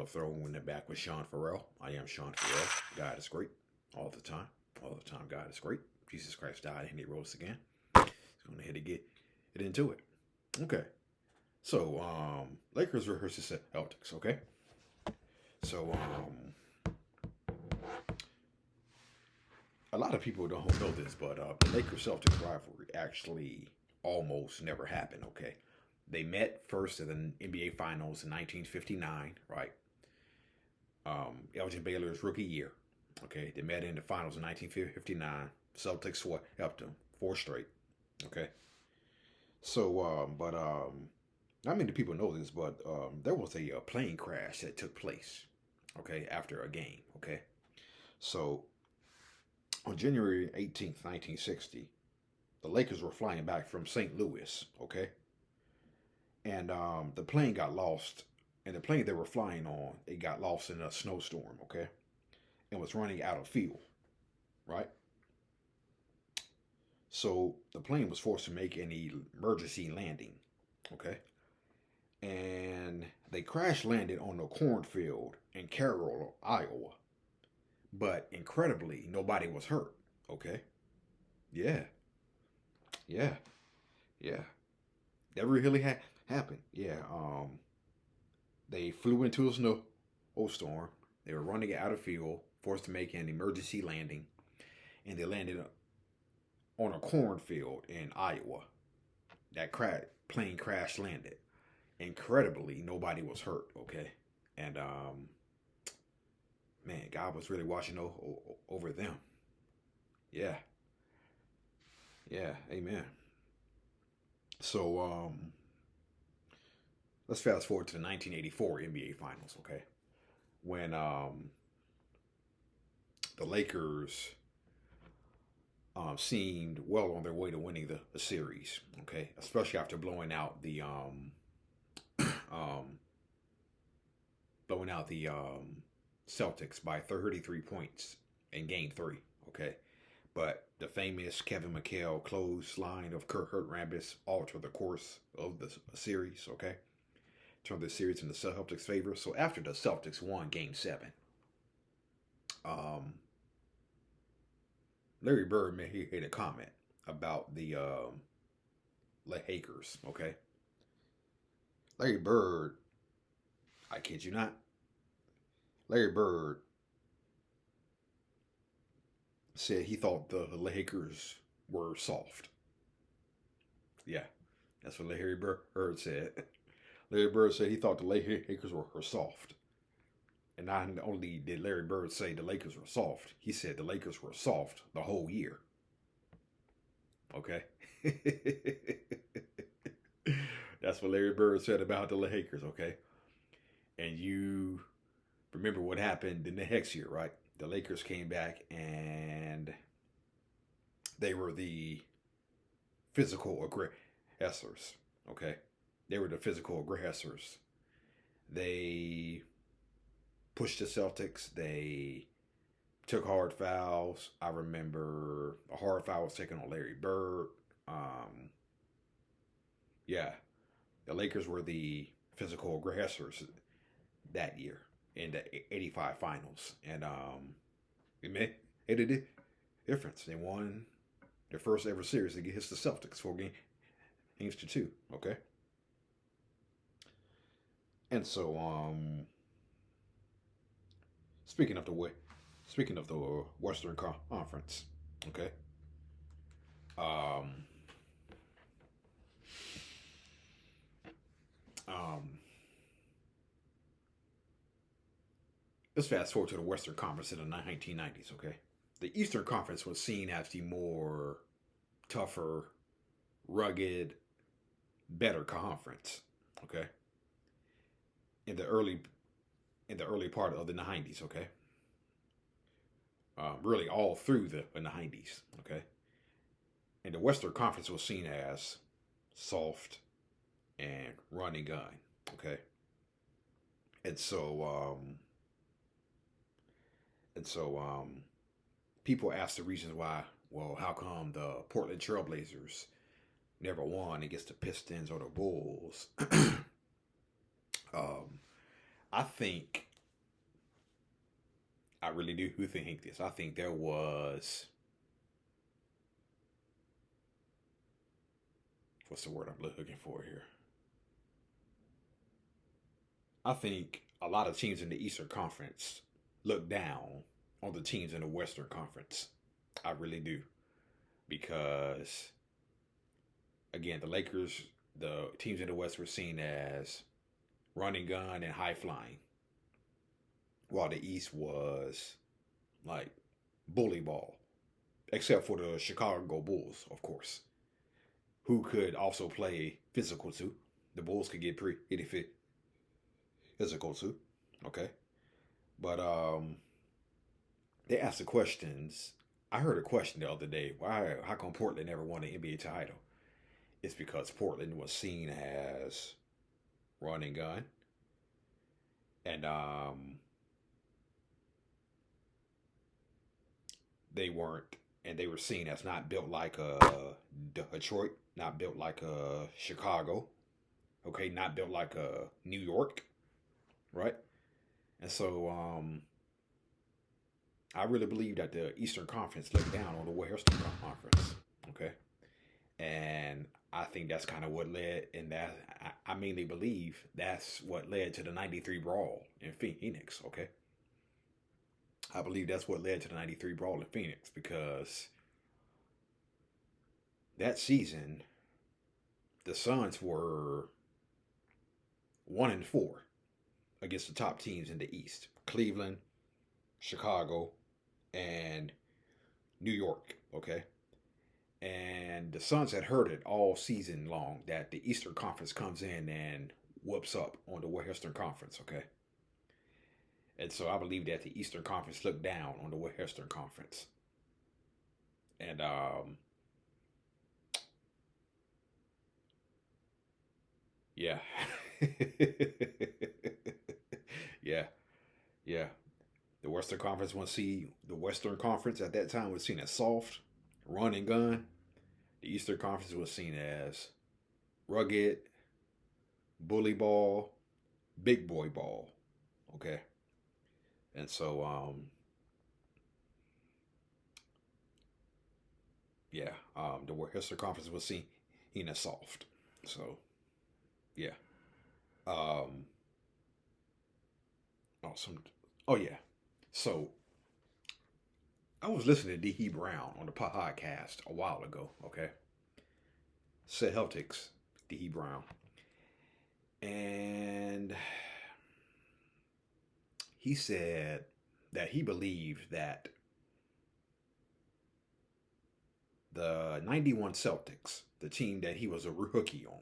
Throwing it back with Sean Farrell. I am Sean Farrell. God is great all the time. All the time, God is great. Jesus Christ died and he rose again. Let's go ahead and get into it. Okay. So, Lakers versus Celtics, okay? So, a lot of people don't know this, but the Lakers-Celtics rivalry actually almost never happened, okay? They met first in the NBA Finals in 1959, right? Elgin Baylor's rookie year. Okay, they met in the finals in 1959. Celtics swept them 4 straight. Okay, so not many people know this, but there was a plane crash that took place. Okay, after a game. Okay, so on January 18th, 1960, the Lakers were flying back from St. Louis. Okay, and the plane got lost. And the plane they were flying on, it got lost in a snowstorm. Okay, and was running out of fuel, right? So the plane was forced to make an emergency landing, okay? And they crash landed on a cornfield in Carroll, Iowa. But incredibly, nobody was hurt, okay? Yeah, yeah, yeah. That really happened. Yeah, they flew into a snowstorm. They were running out of fuel, forced to make an emergency landing, and they landed on a cornfield in Iowa. That plane crash landed. Incredibly, nobody was hurt. Okay, and man, God was really watching over them. Yeah, yeah, amen. So let's fast forward to the 1984 NBA Finals. Okay, when the Lakers seemed well on their way to winning the series. Okay, especially after blowing out the Celtics by 33 points in Game 3. Okay, but the famous Kevin McHale clothesline of Kurt Rambis altered the course of the series. Okay, turned the series in the Celtics' favor. So after the Celtics won Game 7, Larry Bird made a comment about the Lakers. Okay, Larry Bird, I kid you not, Larry Bird said he thought the Lakers were soft. Yeah, that's what Larry Bird said. Larry Bird said he thought the Lakers were soft. And not only did Larry Bird say the Lakers were soft, he said the Lakers were soft the whole year. Okay? That's what Larry Bird said about the Lakers, okay? And you remember what happened in the next year, right? The Lakers came back and they were the physical aggressors, okay? They were the physical aggressors. They pushed the Celtics. They took hard fouls. I remember a hard foul was taken on Larry Bird. Yeah, the Lakers were the physical aggressors that year in the '85 finals, and it made a difference. They won their first ever series against the Celtics, 4 games to 2. Okay, and so speaking of the Western Conference, okay. Um, let's fast forward to the Western Conference in the 1990s, okay. The Eastern Conference was seen as the more tougher, rugged, better conference, okay. In the early part of the 90s, okay. Really all through in the 90s, okay. And the Western Conference was seen as soft and run and gun, okay. And so people ask the reasons why. Well, how come the Portland Trailblazers never won against the Pistons or the Bulls? I think I really do think this. I think there was, what's the word I'm looking for here? I think a lot of teams in the Eastern Conference look down on the teams in the Western Conference. I really do. Because, again, the Lakers, the teams in the West were seen as running gun and high flying, while the East was like bully ball, except for the Chicago Bulls, of course, who could also play physical too. The Bulls could get pretty physical too. Okay. But they asked the questions. I heard a question the other day. Why? How come Portland never won an NBA title? It's because Portland was seen as running gun, and they weren't, and they were seen as not built like a Detroit, not built like a Chicago, okay, not built like a New York, right? And so I really believe that the Eastern Conference looked down on the Western Conference, okay, and I think that's kind of what led, and that I mainly believe that's what led to the '93 brawl in Phoenix, okay. I believe that's what led to the '93 brawl in Phoenix because that season the Suns were 1-4 against the top teams in the East: Cleveland, Chicago, and New York. Okay, and the Suns had heard it all season long that the Eastern Conference comes in and whoops up on the Western Conference. Okay, and so I believe that the Eastern Conference looked down on the Western Conference, and yeah, yeah, yeah. The Western Conference the Western Conference at that time was seen as soft, run and gun. The Eastern Conference was seen as rugged, bully ball, big boy ball. Okay, and so yeah, the Western Conference was seen as soft. So yeah, um, awesome. Oh yeah, so I was listening to Dee Brown on the podcast a while ago. Okay, Celtics, Dee Brown, and he said that he believed that the '91 Celtics, the team that he was a rookie on,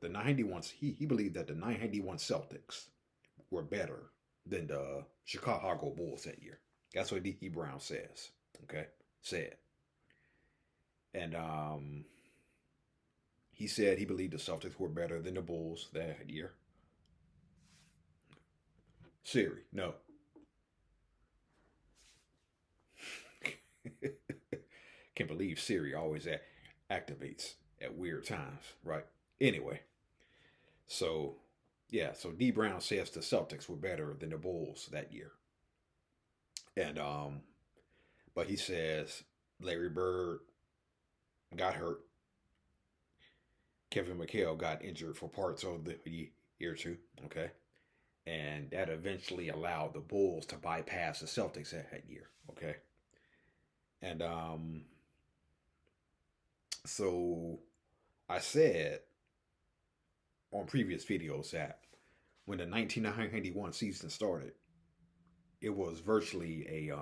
the '91, he believed that the '91 Celtics were better than the Chicago Bulls that year. That's what Dee Brown says. Okay, said, and he said he believed the Celtics were better than the Bulls that year. Siri, no. Can't believe Siri always activates at weird times, right? Anyway, so yeah, so Dee Brown says the Celtics were better than the Bulls that year, and but he says Larry Bird got hurt, Kevin McHale got injured for parts of the year too, okay, and that eventually allowed the Bulls to bypass the Celtics that year, okay, and so I said on previous videos that when the 1991 season started, it was virtually a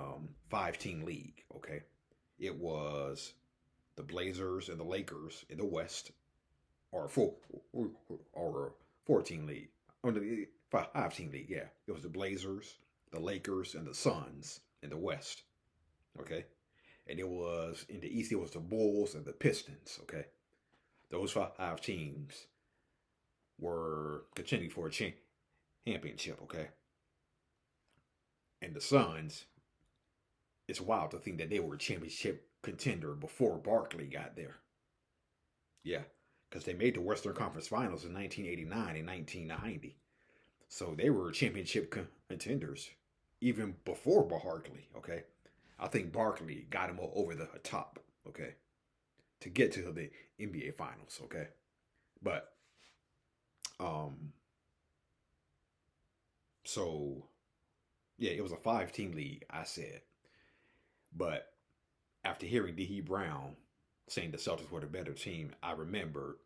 5-team league. Okay, it was the Blazers and the Lakers in the West, or or a 14 league, or the 5-team league. Yeah, it was the Blazers, the Lakers, and the Suns in the West. Okay, and it was in the East. It was the Bulls and the Pistons. Okay, those 5 teams were contending for a championship. Okay, and the Suns, it's wild to think that they were a championship contender before Barkley got there. Yeah, because they made the Western Conference Finals in 1989 and 1990. So they were championship contenders even before Barkley. Okay, I think Barkley got him over the top. Okay, to get to the NBA Finals. Okay, but um, so yeah, it was a 5-team league. I said, but after hearing Dee Brown saying the Celtics were the better team, I remembered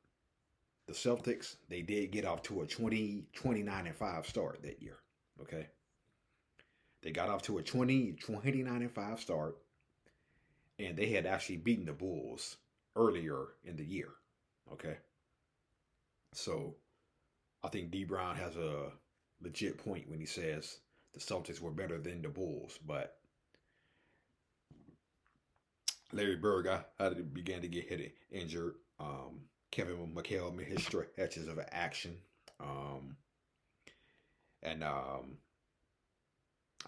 the Celtics. They did get off to a 29-5 start that year. Okay, they got off to a 29-5 start, and they had actually beaten the Bulls earlier in the year. Okay, so I think Dee Brown has a legit point when he says the Celtics were better than the Bulls, but Larry Bird began to get hit injured. Kevin McHale made his stretches of action. And I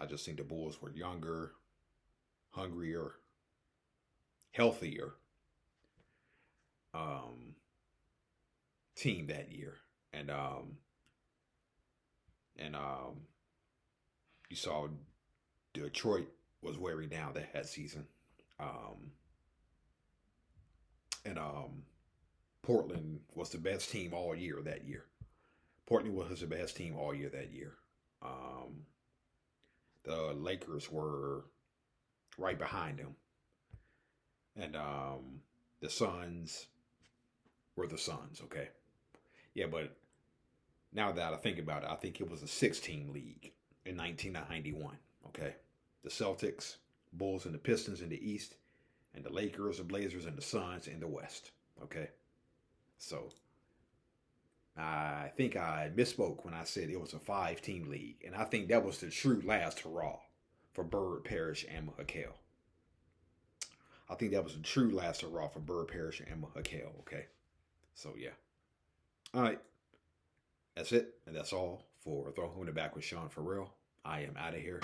just think the Bulls were younger, hungrier, healthier team that year. And you saw Detroit was wearing down that season. And Portland was the best team all year that year. Portland was the best team all year that year. The Lakers were right behind them. And the Suns were the Suns, okay? Yeah, but now that I think about it, I think it was a 6-team league in 1991, okay? The Celtics, Bulls, and the Pistons in the East, and the Lakers, the Blazers, and the Suns in the West, okay? So I think I misspoke when I said it was a 5-team league, and I think that was the true last hurrah for Bird, Parrish, and McHale. I think that was the true last hurrah for Bird, Parrish, and McHale, okay? So, yeah. All right. That's it, and that's all for Throwing It Back with Sean Farrell. I am out of here.